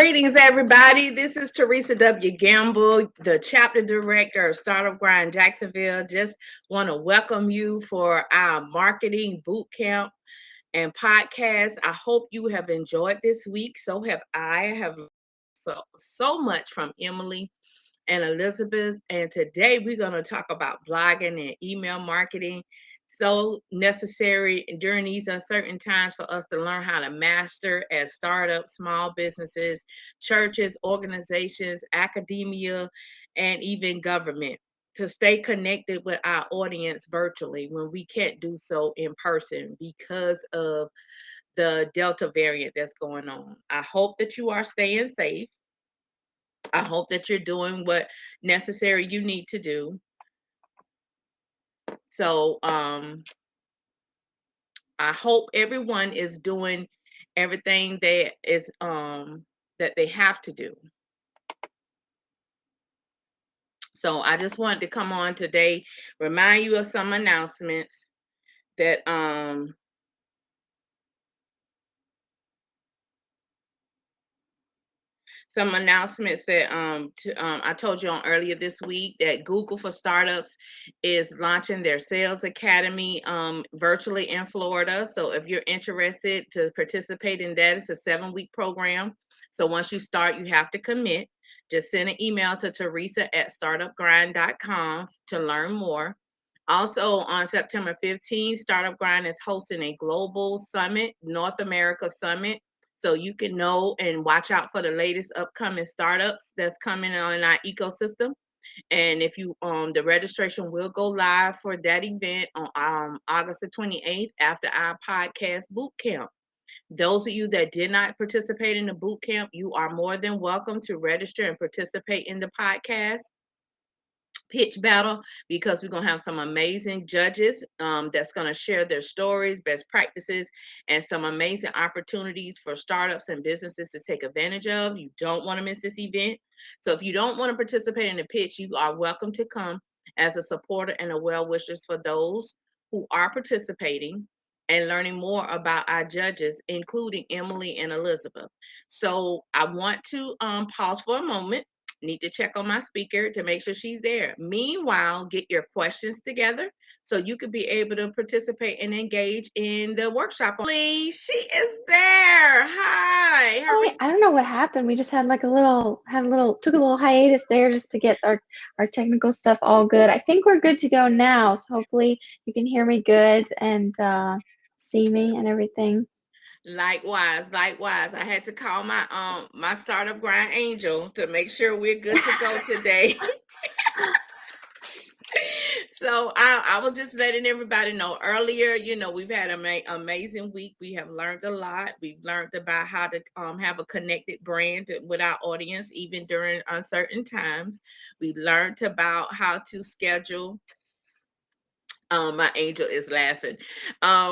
Greetings, everybody. This is Therese W. Gamble, the chapter director of Startup Grind Jacksonville. Just want to welcome you for our marketing boot camp and podcast. I hope you have enjoyed this week. So have I. Have so much from Emily and Elizabeth. And today we're going to talk about blogging and email marketing. So necessary during these uncertain times for us to learn how to master as startups, small businesses, churches, organizations, academia, and even government to stay connected with our audience virtually when we can't do so in person because of the Delta variant that's going on. I hope that you are staying safe. I hope that you're doing what necessary you need to do. So I hope everyone is doing everything that they have to do. So I just wanted to come on today, remind you of some announcements that I told you on earlier this week that Google for Startups is launching their Sales Academy virtually in Florida. So if you're interested to participate in that, it's a 7-week program. So once you start, you have to commit. Just send an email to Teresa@startupgrind.com to learn more. Also on September 15th, Startup Grind is hosting a global summit, North America Summit. So you can know and watch out for the latest upcoming startups that's coming on in our ecosystem. And if you the registration will go live for that event on August the 28th after our podcast boot camp. Those of you that did not participate in the boot camp, you are more than welcome to register and participate in the podcast pitch battle because we're going to have some amazing judges that's going to share their stories, best practices, and some amazing opportunities for startups and businesses to take advantage of. You don't want to miss this event. So if you don't want to participate in the pitch, you are welcome to come as a supporter and a well-wishers for those who are participating and learning more about our judges, including Emily and Elizabeth. So I want to pause for a moment. Need to check on my speaker to make sure she's there. Meanwhile, get your questions together so you could be able to participate and engage in the workshop. Please, she is there. Hi. Hi, I don't know what happened. We just had like took a little hiatus there just to get our technical stuff all good. I think we're good to go now. So hopefully you can hear me good and see me and everything. Likewise. I had to call my startup grind angel to make sure we're good to go today. So I was just letting everybody know earlier, we've had an amazing week. We have learned a lot. We've learned about how to have a connected brand with our audience, even during uncertain times. We learned about how to schedule. My angel is laughing.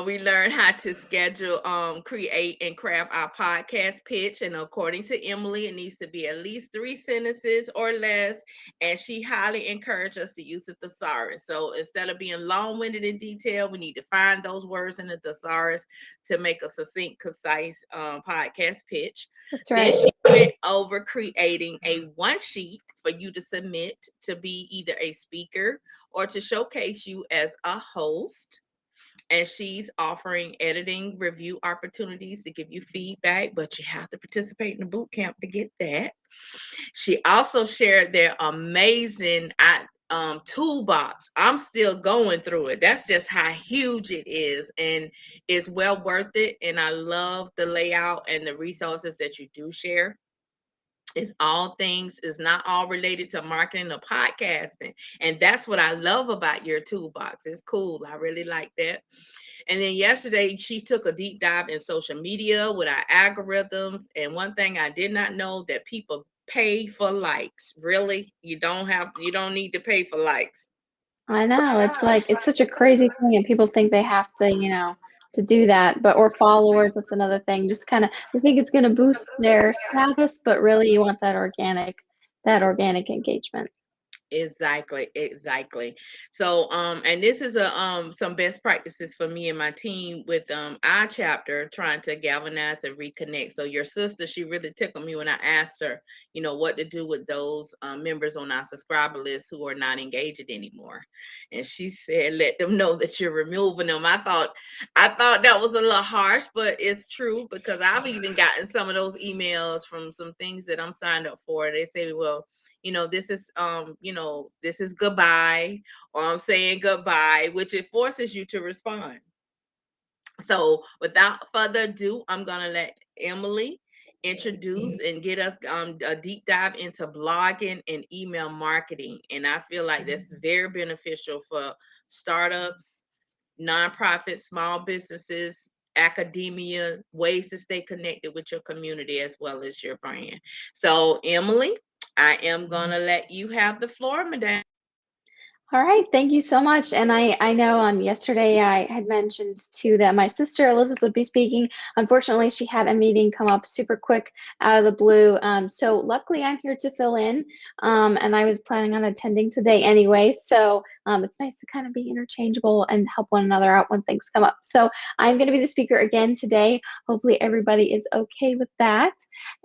We learned how to schedule, create, and craft our podcast pitch. And according to Emily, it needs to be at least 3 sentences or less. And she highly encouraged us to use a thesaurus. So instead of being long-winded in detail, we need to find those words in the thesaurus to make a succinct, concise podcast pitch. That's right. Then she went over creating a one sheet for you to submit to be either a speaker or to showcase you as a host. And she's offering editing review opportunities to give you feedback, but you have to participate in the boot camp to get that. She also shared their amazing toolbox. I'm still going through it. That's just how huge it is, and it's well worth it. And I love the layout and the resources that you do share. It's not all related to marketing or podcasting. And that's what I love about your toolbox. It's cool. I really like that. And then yesterday, she took a deep dive in social media with our algorithms. And one thing I did not know that people pay for likes. Really? You don't need to pay for likes. I know. It's such a crazy thing and people think they have to do that, or followers, that's another thing. Just kind of they think it's going to boost their status, but really you want that organic engagement. Exactly. So, and this is a some best practices for me and my team with our chapter trying to galvanize and reconnect. So your sister, she really tickled me when I asked her, you know, what to do with those members on our subscriber list who are not engaging anymore. And she said, let them know that you're removing them. I thought that was a little harsh, but it's true because I've even gotten some of those emails from some things that I'm signed up for. They say, well, this is this is goodbye, or I'm saying goodbye, which it forces you to respond. So without further ado, I'm gonna let Emily introduce and get us a deep dive into blogging and email marketing. And I feel like that's very beneficial for startups, nonprofits, small businesses, academia, ways to stay connected with your community as well as your brand. So, Emily, I am going to let you have the floor, madam. All right, thank you so much. And I know yesterday I had mentioned too that my sister Elizabeth would be speaking. Unfortunately, she had a meeting come up super quick out of the blue. So luckily I'm here to fill in. And I was planning on attending today anyway. So it's nice to kind of be interchangeable and help one another out when things come up. So I'm going to be the speaker again today. Hopefully everybody is okay with that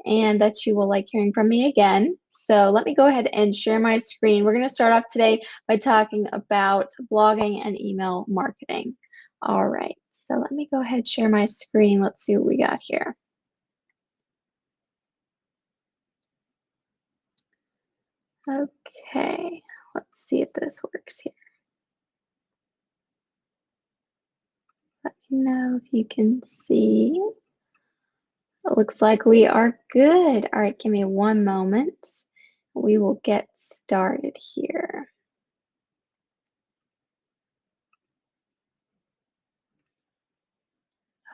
and that you will like hearing from me again. So let me go ahead and share my screen. We're going to start off today by talking about blogging and email marketing. All right, so let me go ahead and share my screen. Let's see what we got here. Okay, let's see if this works here. Let me know if you can see. It looks like we are good. All right, give me one moment. We will get started here.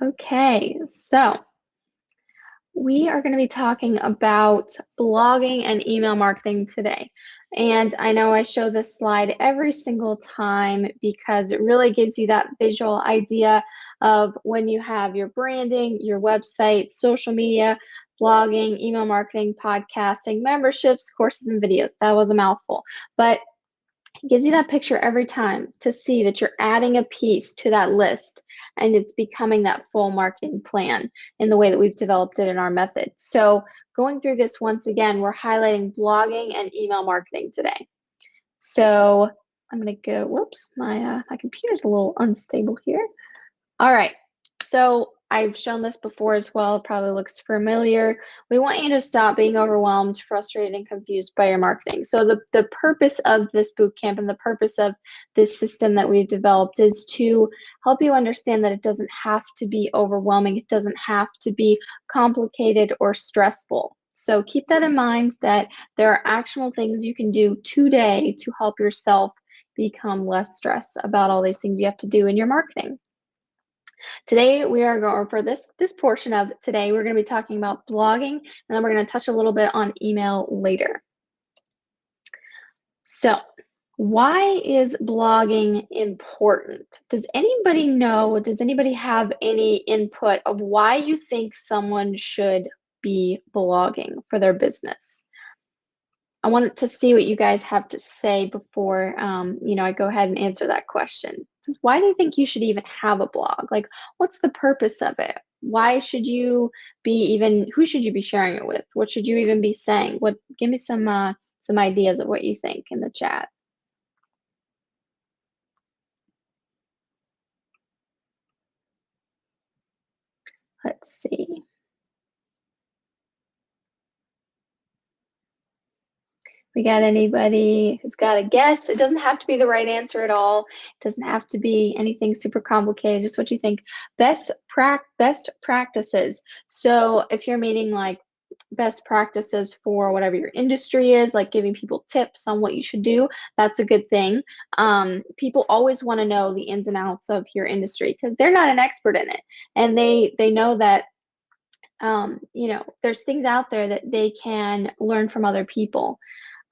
Okay, so we are going to be talking about blogging and email marketing today. And I know I show this slide every single time because it really gives you that visual idea of when you have your branding, your website, social media, blogging, email marketing, podcasting, memberships, courses, and videos. That was a mouthful. But it gives you that picture every time to see that you're adding a piece to that list and it's becoming that full marketing plan in the way that we've developed it in our method. So going through this once again, we're highlighting blogging and email marketing today. So I'm going to go, whoops, my computer's a little unstable here. All right, so I've shown this before as well. It probably looks familiar. We want you to stop being overwhelmed, frustrated, and confused by your marketing. So the purpose of this bootcamp and the purpose of this system that we've developed is to help you understand that it doesn't have to be overwhelming. It doesn't have to be complicated or stressful. So keep that in mind, that there are actionable things you can do today to help yourself become less stressed about all these things you have to do in your marketing. Today we are going, for this portion of today, we're going to be talking about blogging, and then we're going to touch a little bit on email later. So why is blogging important? Does anybody know, does anybody have any input of why you think someone should be blogging for their business? I wanted to see what you guys have to say before, I go ahead and answer that question. Why do you think you should even have a blog? Like, what's the purpose of it? Why should you be even, who should you be sharing it with? What should you even be saying? Give me some ideas of what you think in the chat. Let's see. We got anybody who's got a guess? It doesn't have to be the right answer at all. It doesn't have to be anything super complicated, just what you think. Best practices. So if you're meaning like best practices for whatever your industry is, like giving people tips on what you should do, that's a good thing. People always want to know the ins and outs of your industry because they're not an expert in it. And they know that there's things out there that they can learn from other people.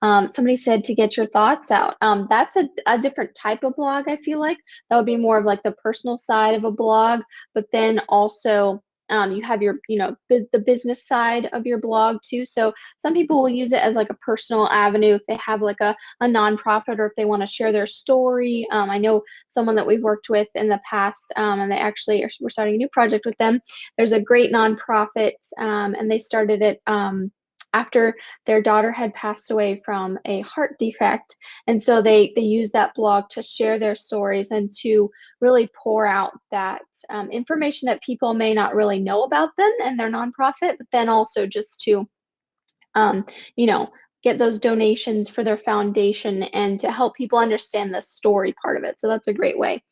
Somebody said to get your thoughts out. That's a different type of blog, I feel like. That would be more of like the personal side of a blog, but then also You have your, the business side of your blog too. So some people will use it as like a personal avenue if they have like a nonprofit, or if they want to share their story. I know someone that we've worked with in the past, and we're starting a new project with them. There's a great nonprofit, and they started it after their daughter had passed away from a heart defect. And so they use that blog to share their stories and to really pour out that information that people may not really know about them and their nonprofit, but then also just to, get those donations for their foundation and to help people understand the story part of it. So that's a great way.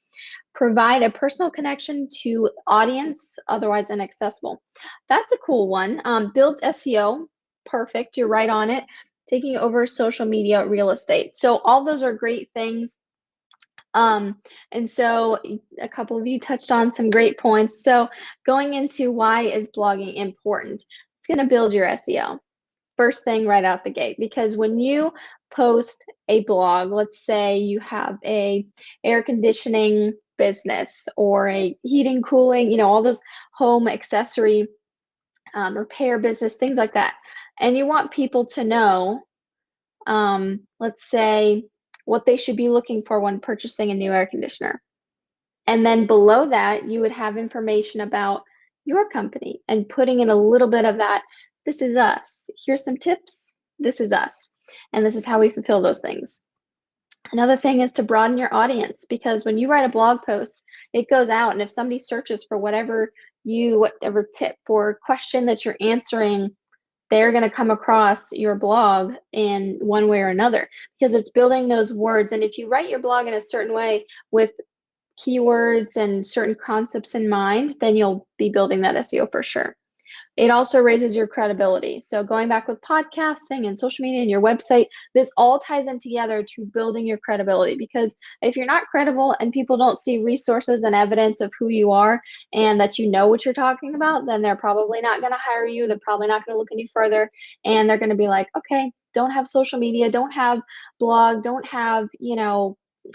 Provide a personal connection to audience, otherwise inaccessible. That's a cool one. Builds SEO. Perfect. You're right on it. Taking over social media real estate. So all those are great things. And so a couple of you touched on some great points. So going into why is blogging important? It's going to build your SEO. First thing right out the gate, because when you post a blog, let's say you have a air conditioning business or a heating, cooling, all those home accessory repair business, things like that, and you want people to know, let's say, what they should be looking for when purchasing a new air conditioner. And then below that, you would have information about your company and putting in a little bit of that. This is us. Here's some tips. This is us. And this is how we fulfill those things. Another thing is to broaden your audience, because when you write a blog post, it goes out, and if somebody searches for whatever tip or question that you're answering, they're going to come across your blog in one way or another, because it's building those words. And if you write your blog in a certain way with keywords and certain concepts in mind, then you'll be building that SEO for sure. It also raises your credibility. So going back with podcasting and social media and your website, this all ties in together to building your credibility, because if you're not credible and people don't see resources and evidence of who you are and that you know what you're talking about, then they're probably not going to hire you. They're probably not going to look any further, and they're going to be like, okay, don't have social media, don't have blog, don't have,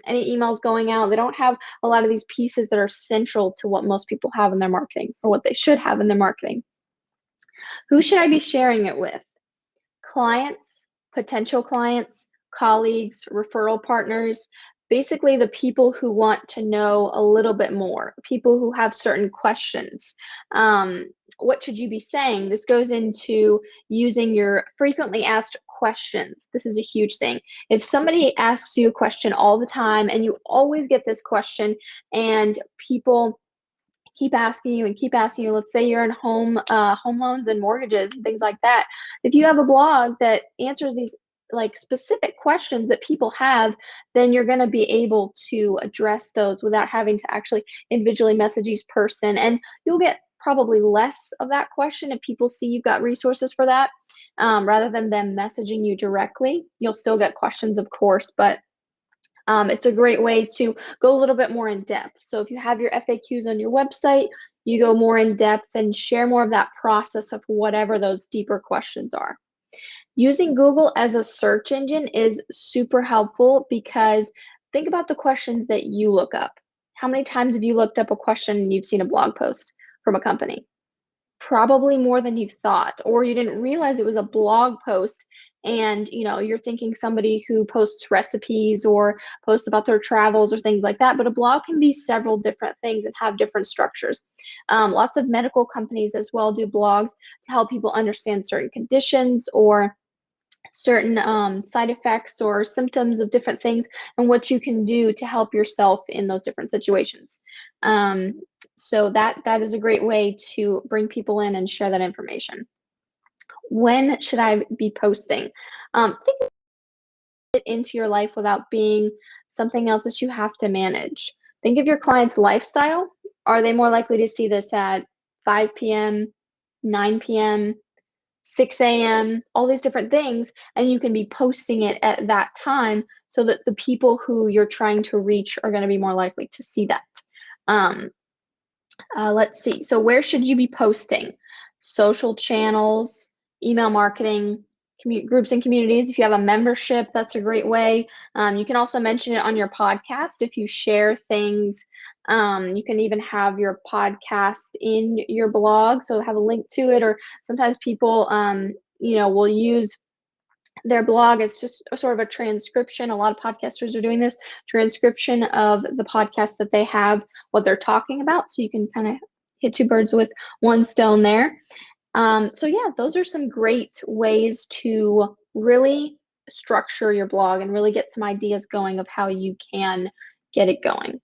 any emails going out. They don't have a lot of these pieces that are central to what most people have in their marketing, or what they should have in their marketing. Who should I be sharing it with? Clients, potential clients, colleagues, referral partners, basically the people who want to know a little bit more, people who have certain questions. What should you be saying? This goes into using your frequently asked questions. This is a huge thing. If somebody asks you a question all the time and you always get this question, and people keep asking you and keep asking you, let's say you're in home loans and mortgages and things like that. If you have a blog that answers these like specific questions that people have, then you're going to be able to address those without having to actually individually message each person. And you'll get probably less of that question if people see you've got resources for that, rather than them messaging you directly. You'll still get questions, of course, but it's a great way to go a little bit more in depth. So if you have your FAQs on your website, you go more in depth and share more of that process of whatever those deeper questions are. Using Google as a search engine is super helpful, because think about the questions that you look up. How many times have you looked up a question and you've seen a blog post from a company? Probably more than you thought, or you didn't realize it was a blog post, and you're thinking somebody who posts recipes or posts about their travels or things like that. But a blog can be several different things and have different structures. Lots of medical companies as well do blogs to help people understand certain conditions or certain side effects or symptoms of different things, and what you can do to help yourself in those different situations. So that is a great way to bring people in and share that information. When should I be posting? Think it into your life without being something else that you have to manage. Think of your client's lifestyle. Are they more likely to see this at 5 p.m., 9 p.m., 6 a.m., all these different things, and you can be posting it at that time so that the people who you're trying to reach are going to be more likely to see that. Let's see. So where should you be posting? Social channels, email marketing, groups and communities. If you have a membership, that's a great way. You can also mention it on your podcast if you share things. You can even have your podcast in your blog, so have a link to it. Or sometimes people, will use their blog as just a sort of a transcription. A lot of podcasters are doing this transcription of the podcast that they have, what they're talking about. So you can kind of hit two birds with one stone there. So yeah, those are some great ways to really structure your blog and really get some ideas going of how you can get it going.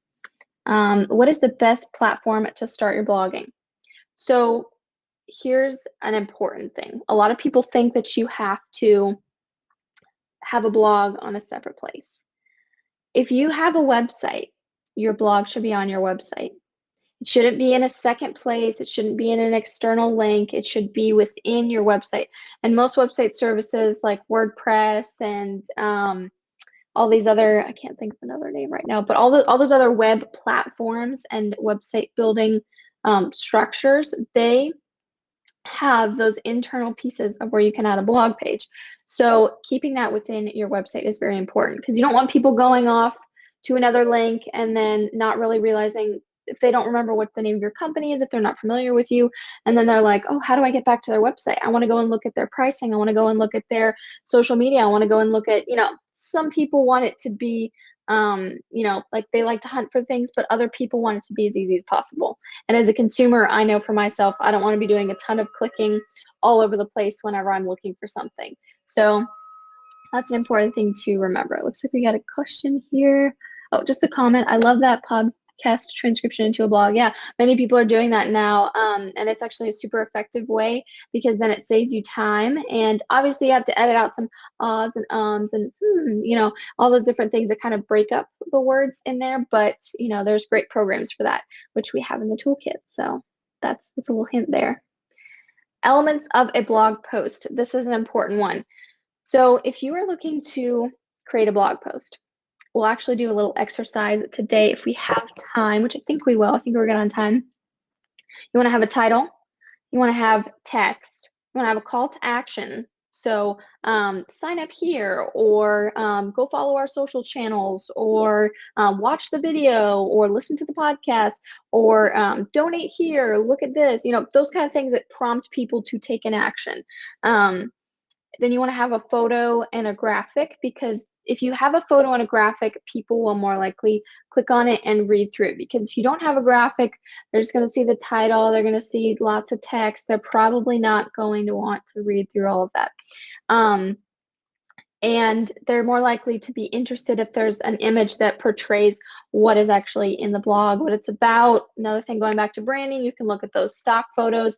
What is the best platform to start your blogging? So here's an important thing. A lot of people think that you have to have a blog on a separate place. If you have a website, your blog should be on your website. It shouldn't be in a second place. It shouldn't be in an external link. It should be within your website. And most website services like WordPress and all these other, I can't think of another name right now, but all those other web platforms and website building structures, they have those internal pieces of where you can add a blog page. So keeping that within your website is very important because you don't want people going off to another link and then not really realizing, if they don't remember what the name of your company is, if they're not familiar with you, and then they're like, oh, how do I get back to their website? I want to go and look at their pricing. I want to go and look at their social media. I want to go and look at, some people want it to be, like they like to hunt for things, but other people want it to be as easy as possible. And as a consumer, I know for myself, I don't want to be doing a ton of clicking all over the place whenever I'm looking for something. So that's an important thing to remember. It looks like we got a question here. Oh, just a comment. I love that podcast transcription into a blog. Yeah, many people are doing that now. And it's actually a super effective way because then it saves you time. And obviously you have to edit out some ahs and ums and, all those different things that kind of break up the words in there. But, there's great programs for that, which we have in the toolkit. So that's a little hint there. Elements of a blog post. This is an important one. So if you are looking to create a blog post, we'll actually do a little exercise today if we have time, which I think we will. I think we're good on time. You want to have a title. You want to have text. You want to have a call to action. So sign up here, or go follow our social channels, or watch the video, or listen to the podcast, or donate here, look at this, those kind of things that prompt people to take an action. Then you want to have a photo and a graphic, because if you have a photo and a graphic, people will more likely click on it and read through it. Because if you don't have a graphic, they're just going to see the title, they're going to see lots of text, they're probably not going to want to read through all of that. And they're more likely to be interested if there's an image that portrays what is actually in the blog, what it's about. Another thing, going back to branding, you can look at those stock photos,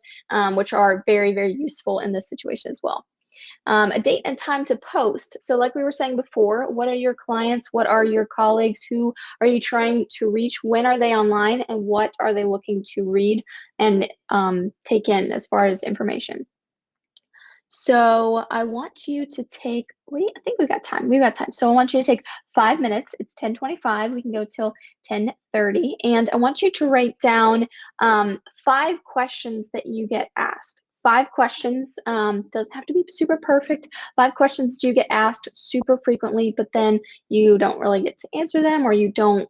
which are very, very useful in this situation as well. A date and time to post. So like we were saying before, what are your clients? What are your colleagues? Who are you trying to reach? When are they online? And what are they looking to read and take in as far as information? So I want you to take, I think we've got time. We've got time. So I want you to take 5 minutes. It's 10:25. We can go till 10:30. And I want you to write down 5 questions that you get asked. 5 questions, doesn't have to be super perfect. 5 questions do get asked super frequently, but then you don't really get to answer them, or you don't,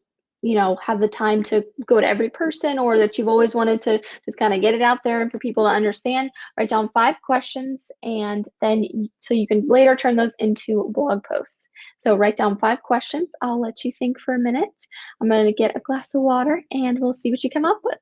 have the time to go to every person, or that you've always wanted to just kind of get it out there for people to understand. Write down 5 questions, and then so you can later turn those into blog posts. So write down 5 questions. I'll let you think for a minute. I'm going to get a glass of water and we'll see what you come up with.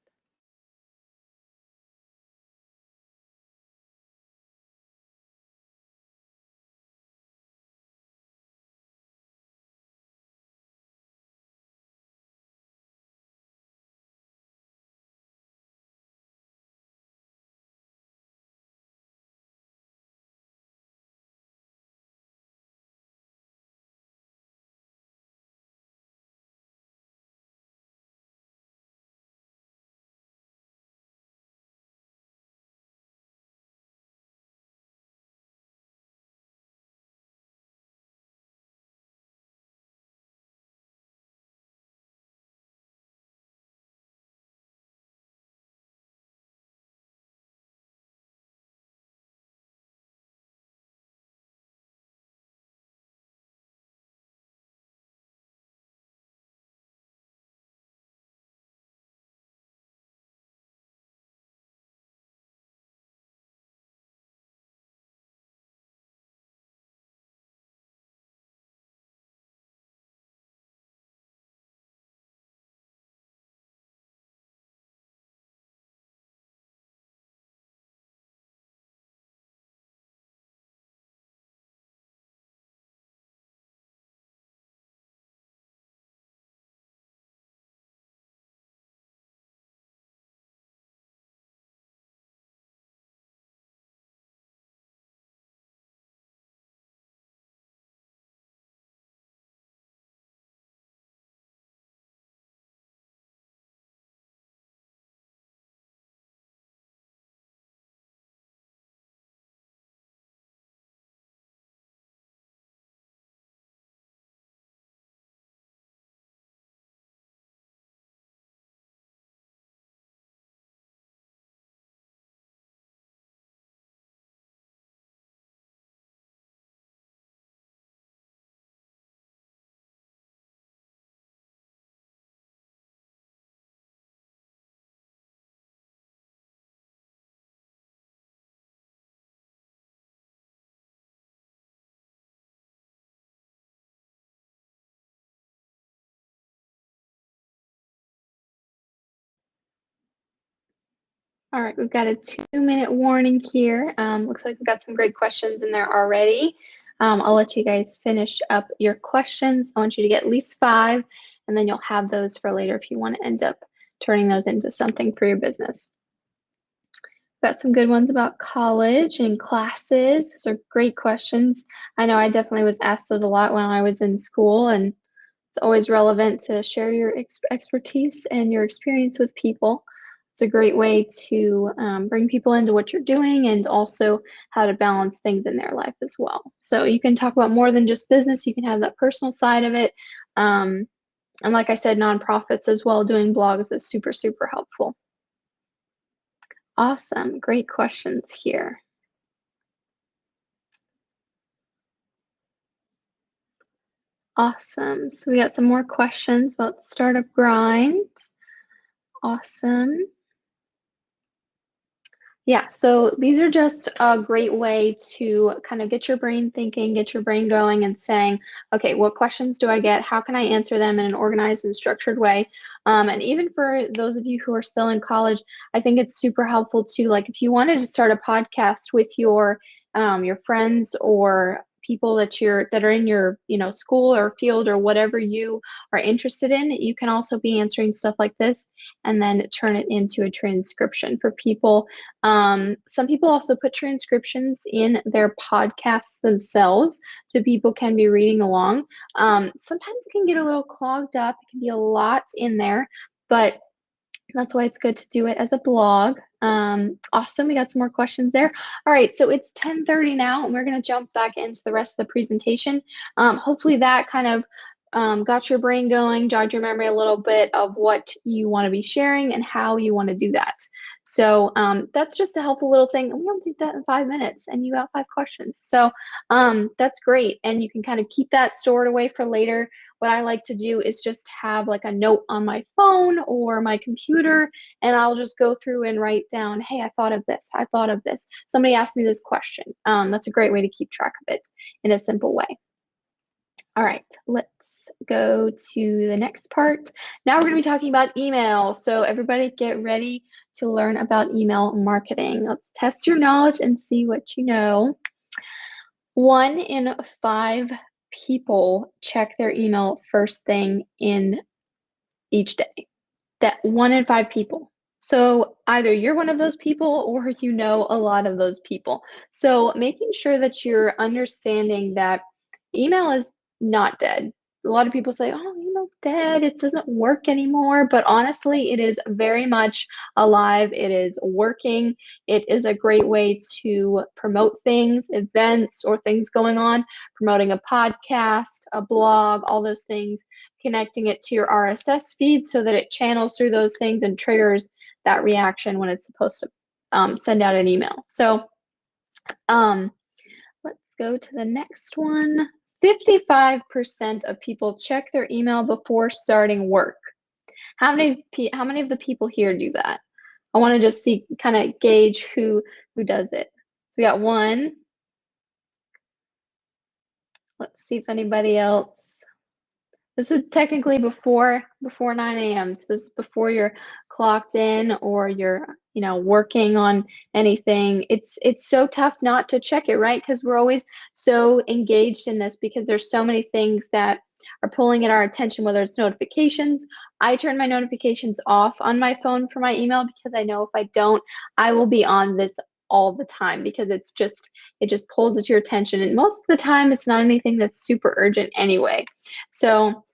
All right, we've got a 2-minute warning here. Looks like we've got some great questions in there already. I'll let you guys finish up your questions. I want you to get at least 5, and then you'll have those for later if you want to end up turning those into something for your business. Got some good ones about college and classes. Those are great questions. I know I definitely was asked those a lot when I was in school, and it's always relevant to share your expertise and your experience with people. It's a great way to bring people into what you're doing and also how to balance things in their life as well. So you can talk about more than just business. You can have that personal side of it. And like I said, nonprofits as well, doing blogs is super, super helpful. Awesome. Great questions here. Awesome. So we got some more questions about the startup grind. Awesome. Yeah, so these are just a great way to kind of get your brain thinking, get your brain going and saying, okay, what questions do I get? How can I answer them in an organized and structured way? And even for those of you who are still in college, I think it's super helpful to, like, if you wanted to start a podcast with your friends or people that are in your school or field or whatever you are interested in, you can also be answering stuff like this and then turn it into a transcription for people. Some people also put transcriptions in their podcasts themselves so people can be reading along. Sometimes it can get a little clogged up. It can be a lot in there, but that's why it's good to do it as a blog. Awesome. We got some more questions there. All right. So it's 10:30 now, and we're going to jump back into the rest of the presentation. Hopefully that kind of got your brain going, jogged your memory a little bit of what you want to be sharing and how you want to do that. So that's just a helpful little thing. We only did that in 5 minutes, and you got 5 questions. So that's great. And you can kind of keep that stored away for later. What I like to do is just have like a note on my phone or my computer, and I'll just go through and write down, hey, I thought of this. I thought of this. Somebody asked me this question. That's a great way to keep track of it in a simple way. All right, let's go to the next part. Now we're going to be talking about email. So everybody get ready to learn about email marketing. Let's test your knowledge and see what you know. 1 in 5 people check their email first thing in each day. That 1 in 5 people. So either you're one of those people or you know a lot of those people. So making sure that you're understanding that email is not dead. A lot of people say, oh, email's dead. It doesn't work anymore. But honestly, it is very much alive. It is working. It is a great way to promote things, events, or things going on, promoting a podcast, a blog, all those things, connecting it to your RSS feed so that it channels through those things and triggers that reaction when it's supposed to send out an email. So let's go to the next one. 55% of people check their email before starting work. How many of the people here do that? I want to just see, kind of gauge who does it. We got 1. Let's see if anybody else. This is technically before 9 a.m. So this is before you're clocked in or you're working on anything. It's so tough not to check it, right? Because we're always so engaged in this because there's so many things that are pulling at our attention, whether it's notifications. I turn my notifications off on my phone for my email because I know if I don't, I will be on this all the time because it just pulls at your attention. And most of the time it's not anything that's super urgent anyway. So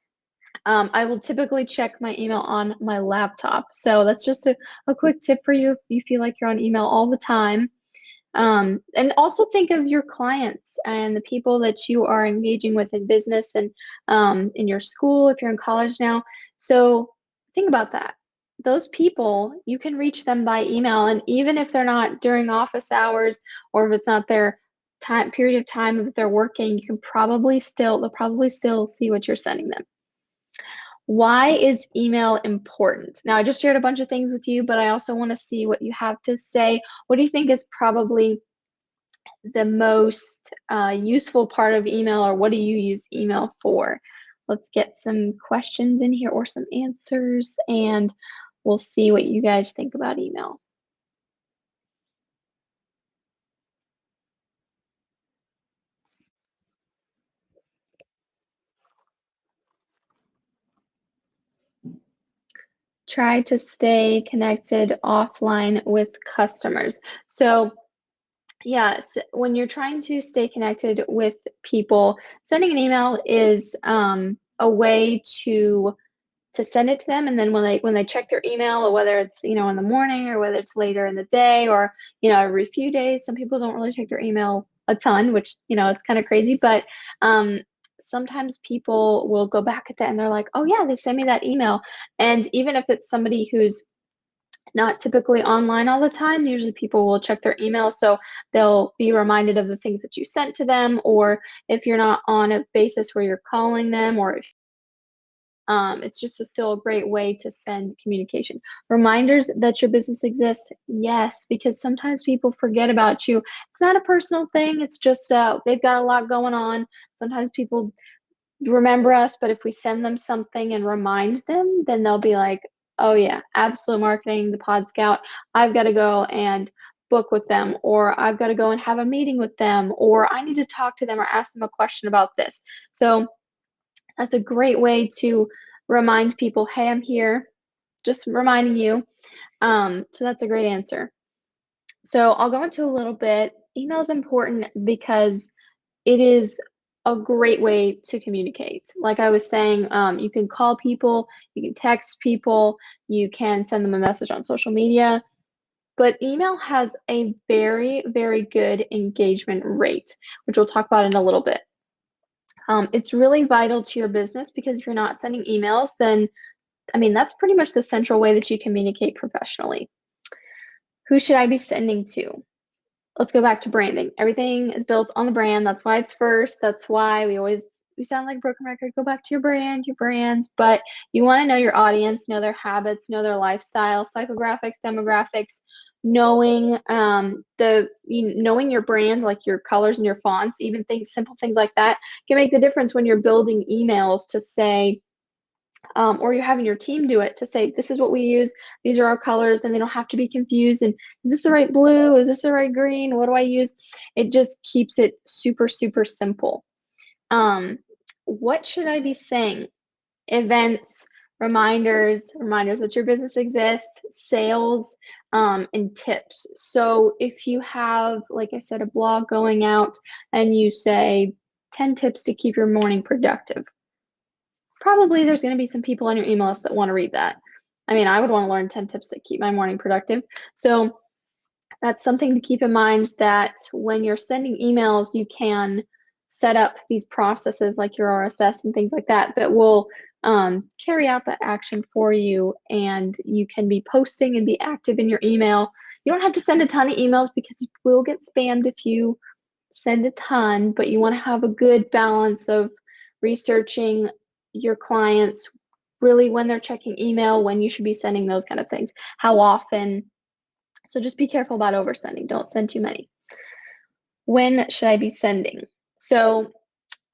I will typically check my email on my laptop. So that's just a quick tip for you if you feel like you're on email all the time. And also think of your clients and the people that you are engaging with in business and in your school, if you're in college now. So think about that. Those people, you can reach them by email. And even if they're not during office hours or if it's not their period of time that they're working, they'll probably still see what you're sending them. Why is email important? Now, I just shared a bunch of things with you, but I also want to see what you have to say. What do you think is probably the most useful part of email, or what do you use email for? Let's get some questions in here or some answers, and we'll see what you guys think about email. Try to stay connected offline with customers. So yes, when you're trying to stay connected with people, sending an email is a way to send it to them, and then when they check their email, or whether it's in the morning or whether it's later in the day, or every few days. Some people don't really check their email a ton, which it's kind of crazy, but um sometimes people will go back at that and they're like, oh yeah, they sent me that email. And even if it's somebody who's not typically online all the time, usually people will check their email, so they'll be reminded of the things that you sent to them. Or if you're not on a basis where you're calling them, or if it's just still a great way to send communication. Reminders that your business exists, yes, because sometimes people forget about you. It's not a personal thing. It's just they've got a lot going on. Sometimes people remember us, but if we send them something and remind them, then they'll be like, oh yeah, Absolute Marketing, the Pod Scout, I've got to go and book with them, or I've got to go and have a meeting with them, or I need to talk to them or ask them a question about this. So that's a great way to remind people, hey, I'm here, just reminding you. So that's a great answer. So I'll go into a little bit. Email is important because it is a great way to communicate. Like I was saying, you can call people, you can text people, you can send them a message on social media, but email has a very, very good engagement rate, which we'll talk about in a little bit. It's really vital to your business, because if you're not sending emails, then, that's pretty much the central way that you communicate professionally. Who should I be sending to? Let's go back to branding. Everything is built on the brand. That's why it's first. That's why we sound like a broken record. Go back to your brand, your brands. But you want to know your audience, know their habits, know their lifestyle, psychographics, demographics, knowing knowing your brand, like your colors and your fonts, even simple things like that can make the difference when you're building emails to say, or you're having your team do it, to say, this is what we use, these are our colors, and they don't have to be confused. And is this the right blue? Is this the right green? What do I use? It just keeps it super, super simple. What should I be saying? Events, reminders that your business exists, sales, and tips. So if you have, like I said, a blog going out and you say 10 tips to keep your morning productive, probably there's going to be some people on your email list that want to read that. I would want to learn 10 tips that keep my morning productive. So that's something to keep in mind, that when you're sending emails, you can set up these processes like your RSS and things like that that will carry out that action for you, and you can be posting and be active in your email. You don't have to send a ton of emails, because you will get spammed if you send a ton, but you want to have a good balance of researching your clients, really when they're checking email, when you should be sending those kind of things, how often. So just be careful about oversending. Don't send too many. When should I be sending? So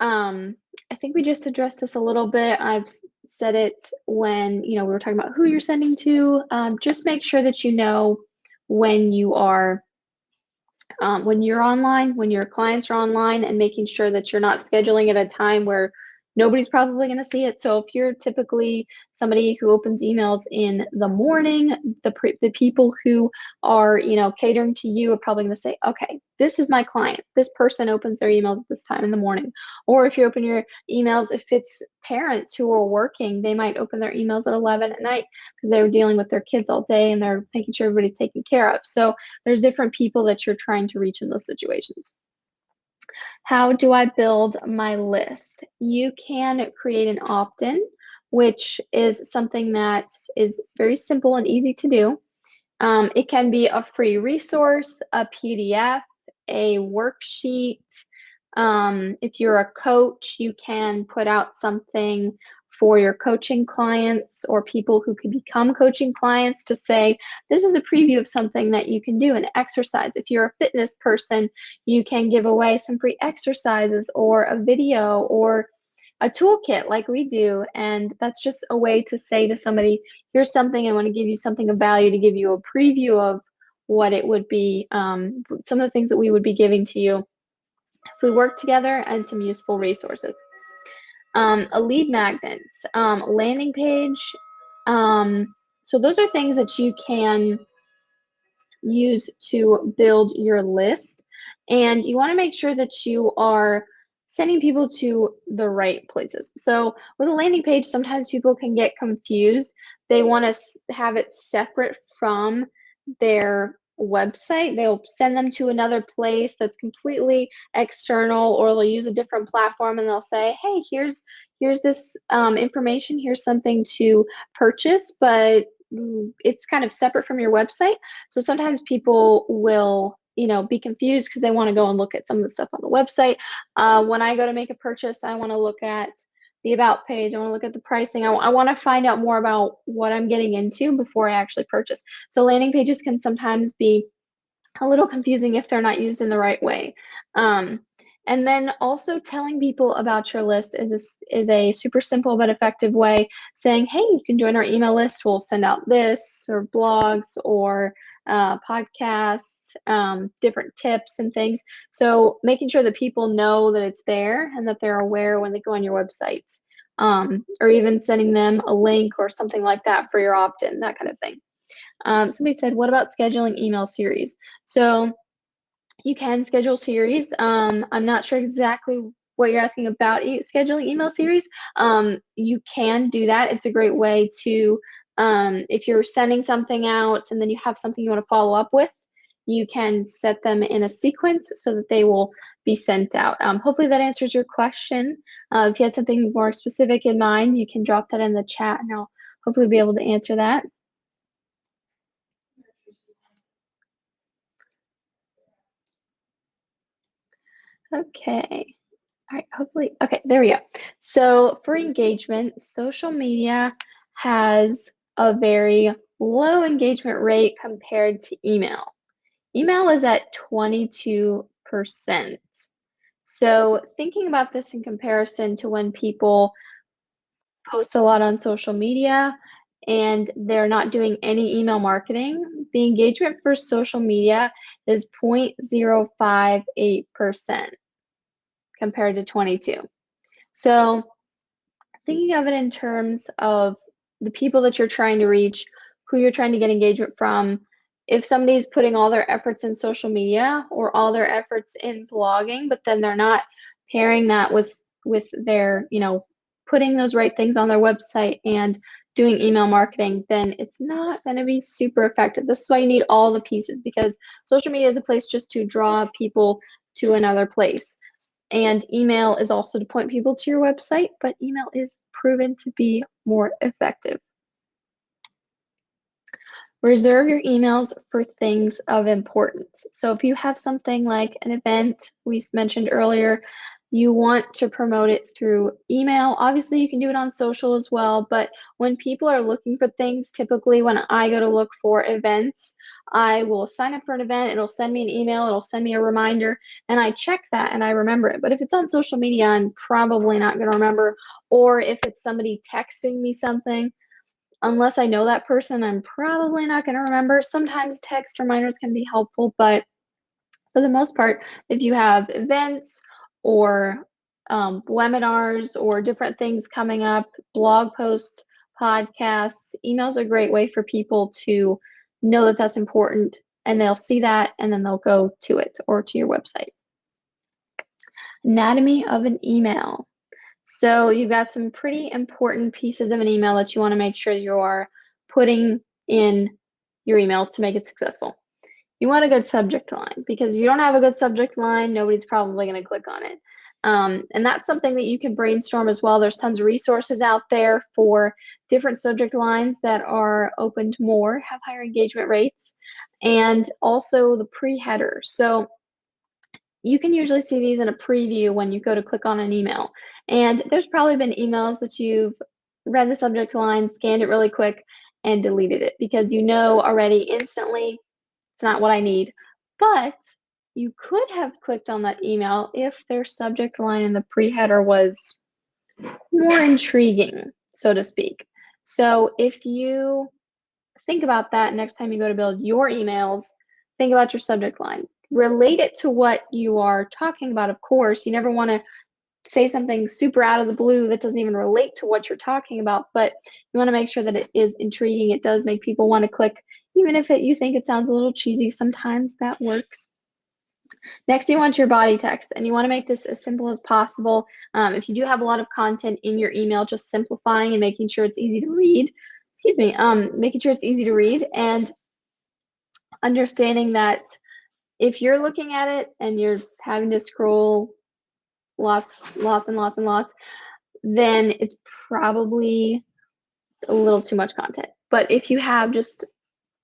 I think we just addressed this a little bit. I've said it when we were talking about who you're sending to. Just make sure that you know when you are when you're online, when your clients are online, and making sure that you're not scheduling at a time where nobody's probably going to see it. So if you're typically somebody who opens emails in the morning, the people who are catering to you are probably going to say, okay, this is my client. This person opens their emails at this time in the morning. Or if you open your emails, if it's parents who are working, they might open their emails at 11 at night, because they were dealing with their kids all day and they're making sure everybody's taken care of. So there's different people that you're trying to reach in those situations. How do I build my list? You can create an opt-in, which is something that is very simple and easy to do. It can be a free resource, a PDF, a worksheet. If you're a coach, you can put out something for your coaching clients or people who could become coaching clients, to say, this is a preview of something that you can do, an exercise. If you're a fitness person, you can give away some free exercises or a video or a toolkit like we do. And that's just a way to say to somebody, here's something, I want to give you something of value, to give you a preview of what it would be, some of the things that we would be giving to you if we work together, and some useful resources. A lead magnets, landing page, So those are things that you can use to build your list. And you want to make sure that you are sending people to the right places. So with a landing page, sometimes people can get confused. They want to have it separate from their website. They'll send them to another place that's completely external, or they'll use a different platform and they'll say, hey, here's this information, here's something to purchase, but it's kind of separate from your website. So sometimes people will, be confused because they want to go and look at some of the stuff on the website. When I go to make a purchase, I want to look at the about page. I want to look at the pricing. I want to find out more about what I'm getting into before I actually purchase. So landing pages can sometimes be a little confusing if they're not used in the right way. And then also telling people about your list is a super simple but effective way, saying, hey, you can join our email list. We'll send out this, or blogs, or podcasts, different tips and things. So making sure that people know that it's there and that they're aware when they go on your website, or even sending them a link or something like that for your opt-in, that kind of thing. Somebody said, what about scheduling email series? So you can schedule series. I'm not sure exactly what you're asking about scheduling email series. You can do that. It's a great way to, if you're sending something out and then you have something you want to follow up with, you can set them in a sequence so that they will be sent out. Hopefully that answers your question. If you had something more specific in mind, you can drop that in the chat and I'll hopefully be able to answer that. Okay. All right, hopefully, okay, there we go. So for engagement, social media has a very low engagement rate compared to email. Email is at 22%. So thinking about this in comparison to when people post a lot on social media and they're not doing any email marketing, the engagement for social media is 0.058% compared to 22. So thinking of it in terms of the people that you're trying to reach, who you're trying to get engagement from, if somebody's putting all their efforts in social media or all their efforts in blogging, but then they're not pairing that with their, putting those right things on their website and doing email marketing, then it's not going to be super effective. This is why you need all the pieces, because social media is a place just to draw people to another place. And email is also to point people to your website, but email is proven to be more effective. Reserve your emails for things of importance. So if you have something like an event we mentioned earlier, you want to promote it through email. Obviously, you can do it on social as well, but when people are looking for things, typically when I go to look for events, I will sign up for an event, it'll send me an email, it'll send me a reminder, and I check that and I remember it. But if it's on social media, I'm probably not going to remember. Or if it's somebody texting me something, unless I know that person, I'm probably not going to remember. Sometimes text reminders can be helpful, but for the most part, if you have events or webinars or different things coming up, blog posts, podcasts, emails are a great way for people to know that that's important, and they'll see that and then they'll go to it or to your website. Anatomy of an email. So you've got some pretty important pieces of an email that you want to make sure you are putting in your email to make it successful. You want a good subject line, because if you don't have a good subject line, nobody's probably going to click on it. And that's something that you can brainstorm as well. There's tons of resources out there for different subject lines that are opened more, have higher engagement rates, and also the pre-header. So you can usually see these in a preview when you go to click on an email. And there's probably been emails that you've read the subject line, scanned it really quick, and deleted it because you know already instantly it's not what I need. But you could have clicked on that email if their subject line in the pre-header was more intriguing, so to speak. So if you think about that next time you go to build your emails, think about your subject line. Relate it to what you are talking about, of course. You never want to say something super out of the blue that doesn't even relate to what you're talking about, but you want to make sure that it is intriguing. It does make people want to click, even if you think it sounds a little cheesy. Sometimes that works. Next, you want your body text, and you want to make this as simple as possible. If you do have a lot of content in your email, just simplifying and making sure it's easy to read. Excuse me, making sure it's easy to read and understanding that if you're looking at it and you're having to scroll lots and lots, then it's probably a little too much content. But if you have just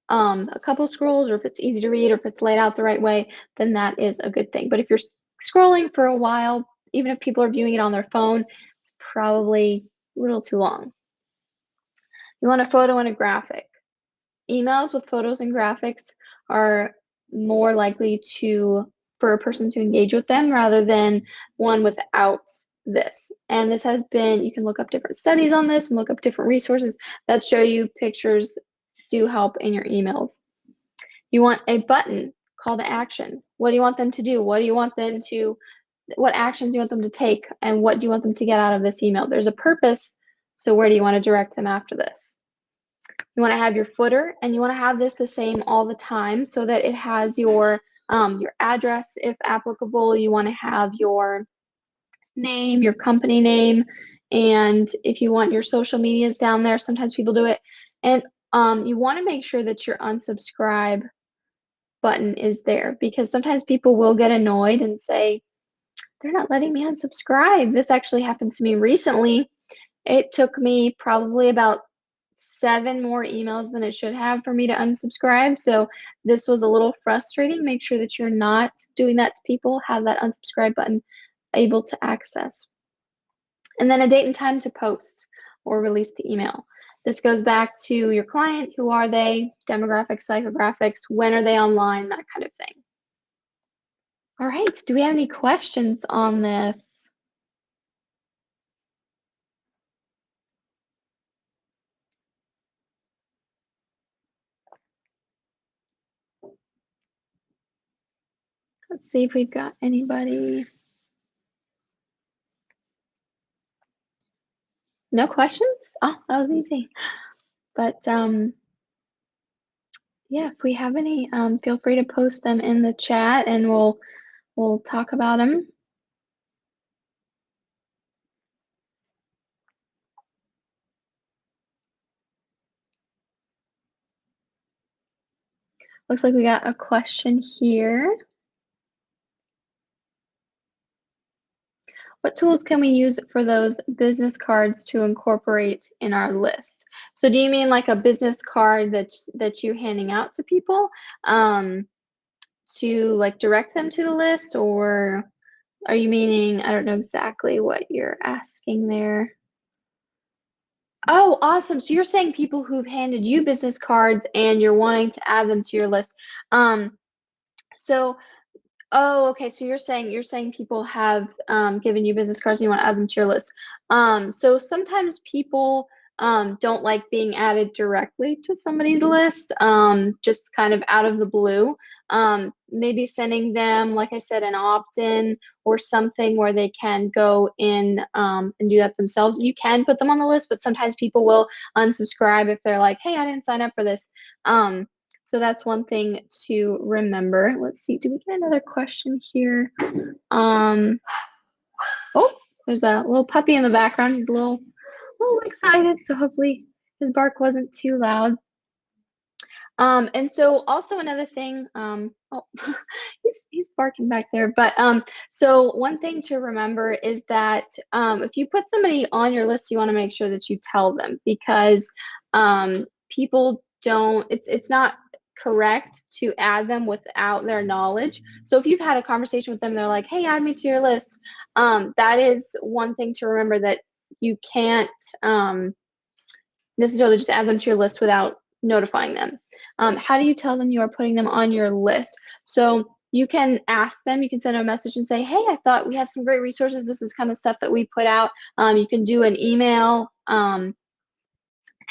a couple scrolls, or if it's easy to read, or if it's laid out the right way, then that is a good thing. But if you're scrolling for a while, even if people are viewing it on their phone, it's probably a little too long. You want a photo and a graphic. Emails with photos and graphics are more likely for a person to engage with them rather than one without this. And this has been, you can look up different studies on this and look up different resources that show you pictures do help in your emails. You want a button, call to action. What do you want them to do? What actions do you want them to take? And what do you want them to get out of this email? There's a purpose, so where do you want to direct them after this? You want to have your footer, and you want to have this the same all the time so that it has your address if applicable. You want to have your name, your company name, and if you want your social medias down there, sometimes people do it. And you want to make sure that your unsubscribe button is there, because sometimes people will get annoyed and say, they're not letting me unsubscribe. This actually happened to me recently. It took me probably about 7 more emails than it should have for me to unsubscribe. So this was a little frustrating. Make sure that you're not doing that to people. Have that unsubscribe button able to access. And then a date and time to post or release the email. This goes back to your client. Who are they? Demographics, psychographics. When are they online? That kind of thing. All right. Do we have any questions on this? Let's see if we've got anybody. No questions? Oh, that was easy. But yeah, if we have any, feel free to post them in the chat and we'll talk about them. Looks like we got a question here. What tools can we use for those business cards to incorporate in our list? So do you mean like a business card that you're handing out to people to like direct them to the list, or are you meaning, I don't know exactly what you're asking there. Oh, awesome. So you're saying people who've handed you business cards and you're wanting to add them to your list. Oh, okay. So you're saying people have given you business cards and you want to add them to your list. So sometimes people don't like being added directly to somebody's list, just kind of out of the blue. Maybe sending them, like I said, an opt-in or something where they can go in and do that themselves. You can put them on the list, but sometimes people will unsubscribe if they're like, hey, I didn't sign up for this. So that's one thing to remember. Let's see, do we get another question here? Oh, there's a little puppy in the background. He's a little excited, so hopefully his bark wasn't too loud. And so also another thing, oh, he's barking back there. But so one thing to remember is that if you put somebody on your list, you want to make sure that you tell them, because people don't, it's not correct to add them without their knowledge. So if you've had a conversation with them, they're like, hey, add me to your list. That is one thing to remember, that you can't necessarily just add them to your list without notifying them. How do you tell them you are putting them on your list? So you can ask them, you can send them a message and say, hey, I thought we have some great resources. This is kind of stuff that we put out. You can do an email.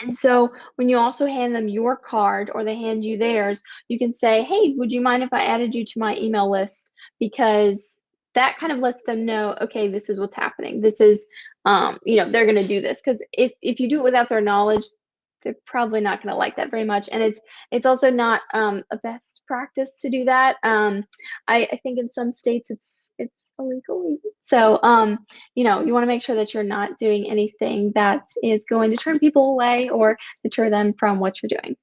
And so when you also hand them your card or they hand you theirs, you can say, hey, would you mind if I added you to my email list? Because that kind of lets them know, okay, this is what's happening. This is, they're going to do this. Because if you do it without their knowledge, they're probably not going to like that very much. And it's also not a best practice to do that. I think in some states it's illegal. So, you want to make sure that you're not doing anything that is going to turn people away or deter them from what you're doing.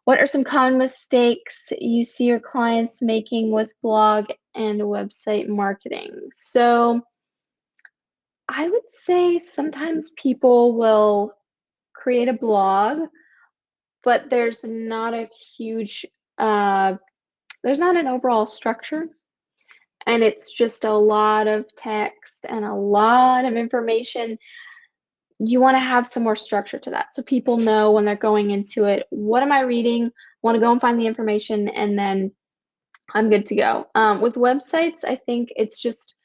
What are some common mistakes you see your clients making with blog and website marketing? So I would say sometimes people will create a blog, but there's not a huge, there's not an overall structure. And it's just a lot of text and a lot of information. You want to have some more structure to that so people know when they're going into it, what am I reading? Want to go and find the information, and then I'm good to go. With websites, I think it's just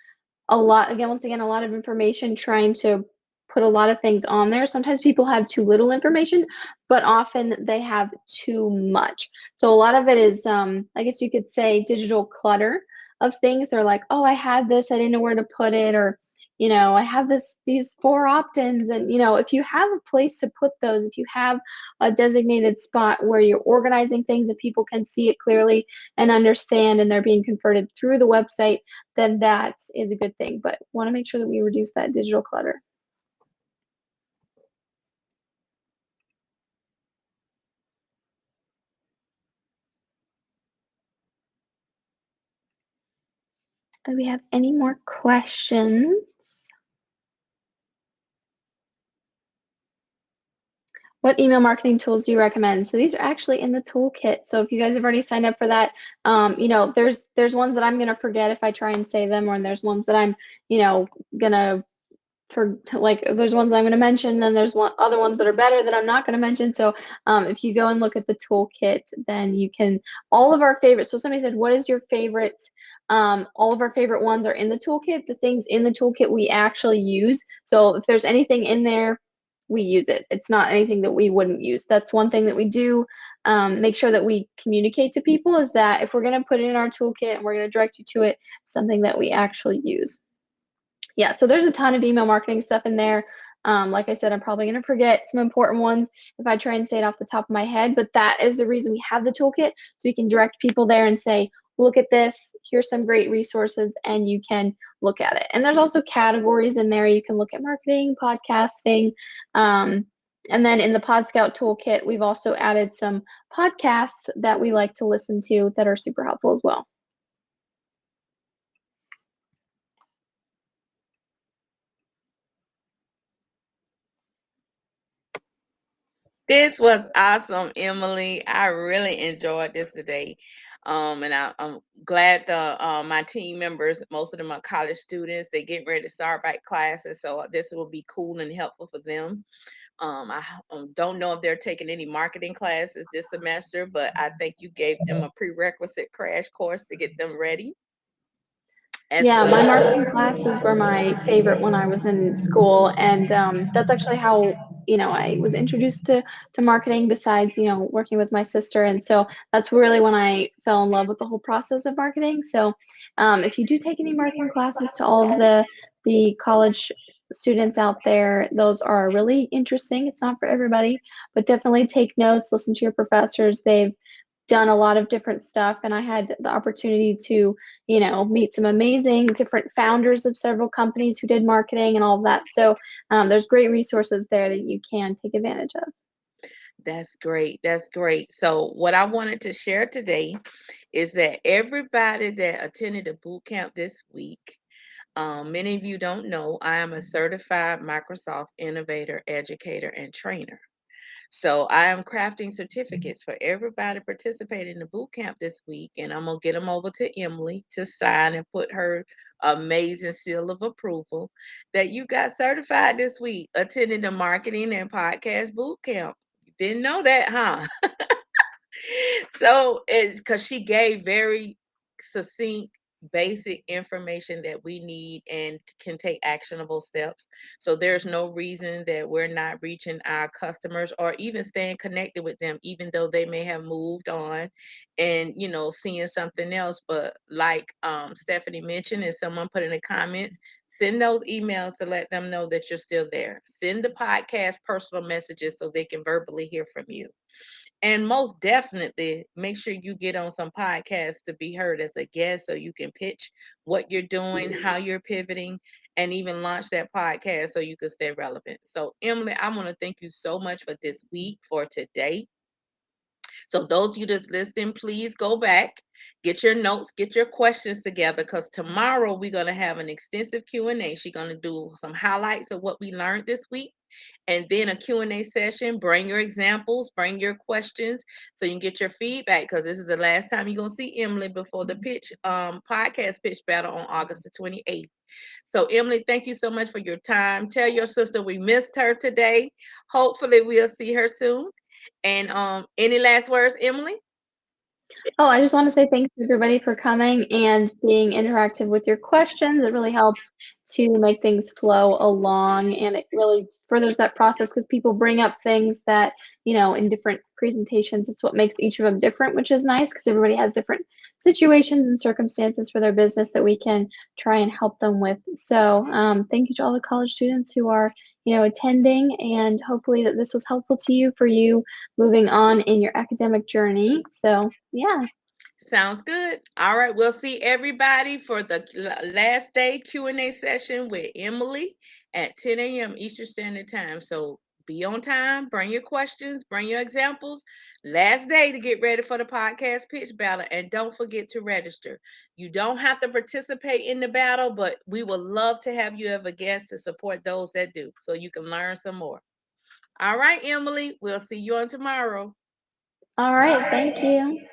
a lot, once again, a lot of information, trying to put a lot of things on there. Sometimes people have too little information, but often they have too much. So a lot of it is, I guess you could say, digital clutter of things. They're like, oh, I had this, I didn't know where to put it, or I have these 4 opt-ins. And if you have a place to put those, if you have a designated spot where you're organizing things and people can see it clearly and understand, and they're being converted through the website, then that is a good thing. But want to make sure that we reduce that digital clutter. Do we have any more questions? What email marketing tools do you recommend? So these are actually in the toolkit. So if you guys have already signed up for that, there's ones that I'm going to forget if I try and say them, or there's ones that I'm, gonna there's ones I'm going to mention, then there's other ones that are better that I'm not going to mention. So if you go and look at the toolkit, then you can, all of our favorites. So somebody said, what is your favorite? All of our favorite ones are in the toolkit. The things in the toolkit we actually use. So if there's anything in there, we use it. It's not anything that we wouldn't use. That's one thing that we do make sure that we communicate to people, is that if we're going to put it in our toolkit and we're going to direct you to it, something that we actually use. Yeah, so there's a ton of email marketing stuff in there. Like I said, I'm probably going to forget some important ones if I try and say it off the top of my head, but that is the reason we have the toolkit, so we can direct people there and say, look at this, here's some great resources, and you can look at it. And there's also categories in there. You can look at marketing, podcasting, and then in the PodScout toolkit, we've also added some podcasts that we like to listen to that are super helpful as well. This was awesome, Emily. I really enjoyed this today. And I'm glad my team members, most of them are college students, they get ready to start back classes. So this will be cool and helpful for them. I don't know if they're taking any marketing classes this semester, but I think you gave them a prerequisite crash course to get them ready as Yeah, my marketing well. classes were my favorite when I was in school, and that's actually how I was introduced to marketing. Besides, working with my sister, and so that's really when I fell in love with the whole process of marketing. So, if you do take any marketing classes, to all of the college students out there, those are really interesting. It's not for everybody, but definitely take notes, listen to your professors. They've done a lot of different stuff, and I had the opportunity to meet some amazing different founders of several companies who did marketing and all of that. So there's great resources there that you can take advantage of. That's great. That's great. So, what I wanted to share today is that everybody that attended the boot camp this week, many of you don't know, I am a certified Microsoft innovator, educator, and trainer. So I am crafting certificates for everybody participating in the boot camp this week, and I'm gonna get them over to Emily to sign and put her amazing seal of approval that you got certified this week, attending the marketing and podcast boot camp. You didn't know that, huh? So it's because she gave very succinct basic information that we need and can take actionable steps. So there's no reason that we're not reaching our customers or even staying connected with them, even though they may have moved on and, seeing something else. But like Stephanie mentioned, and someone put in the comments, send those emails to let them know that you're still there. Send the podcast personal messages so they can verbally hear from you. And most definitely make sure you get on some podcasts to be heard as a guest so you can pitch what you're doing, how you're pivoting, and even launch that podcast so you can stay relevant. So, Emily, I want to thank you so much for this week, for today. So those of you that's listening, please go back, get your notes, get your questions together, because tomorrow we're going to have an extensive Q&A. She's going to do some highlights of what we learned this week, and then a Q&A session. Bring your examples, bring your questions so you can get your feedback, because this is the last time you're going to see Emily before the podcast pitch battle on August the 28th. So, Emily, thank you so much for your time. Tell your sister we missed her today. Hopefully, we'll see her soon. And any last words, Emily? Oh, I just want to say thank you everybody for coming and being interactive with your questions. It really helps to make things flow along, and it really furthers that process because people bring up things that, in different presentations, it's what makes each of them different, which is nice because everybody has different situations and circumstances for their business that we can try and help them with. So thank you to all the college students who are, attending, and hopefully that this was helpful to you for you moving on in your academic journey. So yeah. Sounds good. All right, we'll see everybody for the last day Q&A session with Emily at 10 a.m. Eastern Standard Time. So be on time, bring your questions, bring your examples. Last day to get ready for the podcast pitch battle, and don't forget to register. You don't have to participate in the battle, but we would love to have you as a guest to support those that do, so you can learn some more. All right, Emily, we'll see you on tomorrow. All right. Thank you.